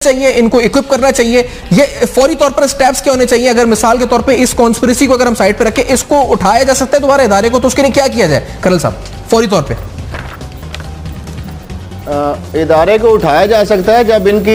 चाहिए, इनको इक्विप करना चाहिए। ये फौरी तौर पर स्टेप्स क्या होने चाहिए? अगर मिसाल के तौर पे इस कॉन्स्पिरेसी को अगर हम साइड पे रखें, इसको उठाया जा सकता है दोबारा इदारे को, तो उसके लिए क्या किया जाए कर्नल साहब फौरी तौर पे? इदारे को उठाया जा सकता है जब इनकी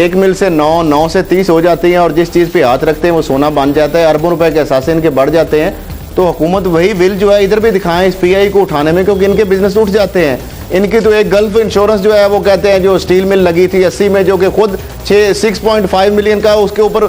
एक मिल से 9 से 30 हो जाती हैं और जिस चीज़ पे हाथ रखते हैं वो सोना बन जाता है, अरबों रुपए के असासे इनके बढ़ जाते हैं, तो हुकूमत वही विल जो है इधर भी दिखाएं इस पीआई को उठाने में, क्योंकि इनके बिजनेस उठ जाते हैं। इनकी तो एक गल्फ इंश्योरेंस जो है वो कहते हैं जो स्टील मिल लगी थी 80 में, जो कि खुद 6.5 मिलियन का उसके ऊपर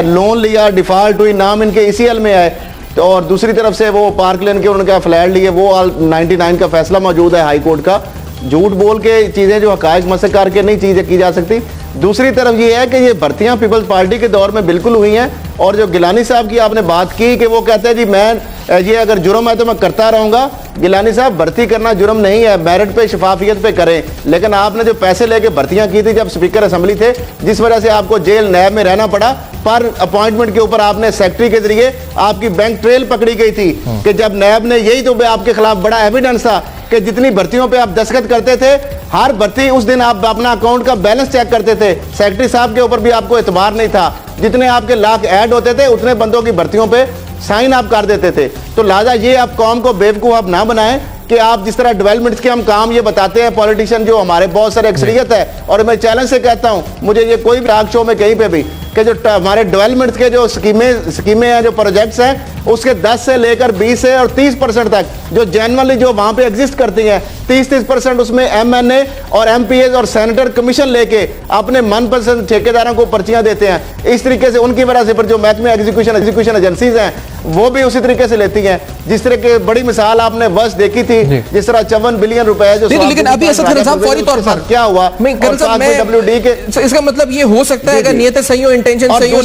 लोन लिया, डिफॉल्ट हुई, नाम इनके ECL में आए। तो और दूसरी तरफ से वो पार्क लेन के उनका फ्लैट लिए, वो 99 का फैसला मौजूद है हाई कोर्ट का। झूठ बोल के चीज़ें जो हकायक मसक करके नहीं चीज़ें की जा सकती। दूसरी तरफ ये है कि ये भर्तियां पीपल्स पार्टी के दौर में बिल्कुल हुई हैं, और जो गिलानी साहब की आपने बात की कि वो कहते हैं जी मैं ये अगर जुर्म है तो मैं करता रहूँगा। गिलानी साहब, भर्ती करना जुर्म नहीं है, मेरिट पे शफाफियत पे करें। लेकिन आपने जो पैसे लेके भर्तियां की थी जब स्पीकर असेंबली थे, जिस वजह से आपको जेल नैब में रहना पड़ा, पर अपॉइंटमेंट के ऊपर आपने सेक्रेटरी के जरिए आपकी बैंक ट्रेल पकड़ी गई थी कि जब नैब ने, यही तो आपके खिलाफ बड़ा एविडेंस था कि जितनी भर्तियों पे आप दस्तखत करते थे, हर भर्ती उस दिन आप अपना अकाउंट का बैलेंस चेक करते थे, सेक्रेटरी साहब के ऊपर भी आपको एतबार नहीं था। जितने आपके लाख ऐड होते थे उतने बंदों की भर्तियों पे साइन आप कर देते थे। तो लिहाजा ये आप कौम को बेवकूफ आप ना बनाएं कि आप जिस तरह डेवलपमेंट्स के हम काम ये बताते हैं, पॉलिटिशियन जो हमारे बहुत सारे अक्सरियत है, और मैं चैलेंज से कहता हूं, मुझे ये कोई भी टॉक शो में कहीं पे भी कि जो हमारे डेवलपमेंट्स के जो स्कीमें हैं, जो प्रोजेक्ट्स हैं, उसके 10 से लेकर 20 से और 30% तक जो जेन्युइनली जो वहां पे एग्जिस्ट करती हैं, 30% उसमें MNA और MPs और सेनेटर कमीशन लेके अपने मनपसंद ठेकेदारों को पर्चियां देते हैं। इस तरीके से उनकी वजह से पर जो महकमे एग्जीक्यूशन एजेंसीज हैं वो भी उसी तरीके से लेती हैं। जिस तरह की बड़ी मिसाल आपने बस देखी थी, जिस तरह 54 बिलियन रुपए जो, लेकिन अभी असद साहब फौरी तौर पर क्या हुआ, WD के, इसका मतलब ये हो सकता है कि नियत सही हो, इंटेंशन सही हो,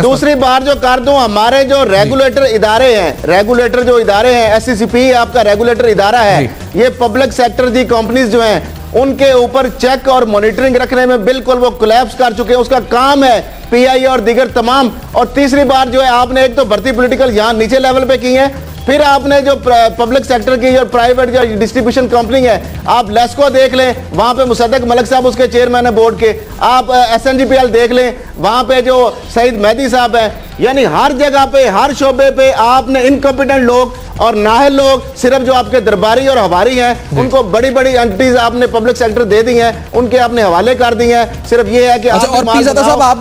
दूसरी बार जो कर दूं, हमारे जो रेगुलेटर इदारे हैं, रेगुलेटर जो इदारे हैं, SCCP आपका रेगुलेटर इदारा है, ये पब्लिक सेक्टर की कंपनीज जो हैं उनके ऊपर चेक और मॉनिटरिंग रखने में बिल्कुल वो कोलैप्स कर चुके हैं। उसका काम है PI और दीगर तमाम। और तीसरी बार जो है आपने एक तो भर्ती पॉलिटिकल यहाँ नीचे लेवल पे की है, फिर आपने जो पब्लिक सेक्टर की और प्राइवेट जो डिस्ट्रीब्यूशन कंपनी है, आप लेस्को देख लें, वहां पे मुसद्दक मलिक साहब उसके चेयरमैन है बोर्ड के, आप SNGPL देख लें, वहां पे जो सईद मेहदी साहब हैं, यानी हर जगह पे हर शोबे पे आपने इनकॉम्पिटेंट लोग और नाहल लोग, सिर्फ जो आपके दरबारी और हवारी हैं उनको बड़ी बड़ी एंटिटीज आपने पब्लिक सेक्टर दे दी हैं, उनके आपने हवाले कर दी हैं। सिर्फ ये है कि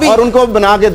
और उनको बना के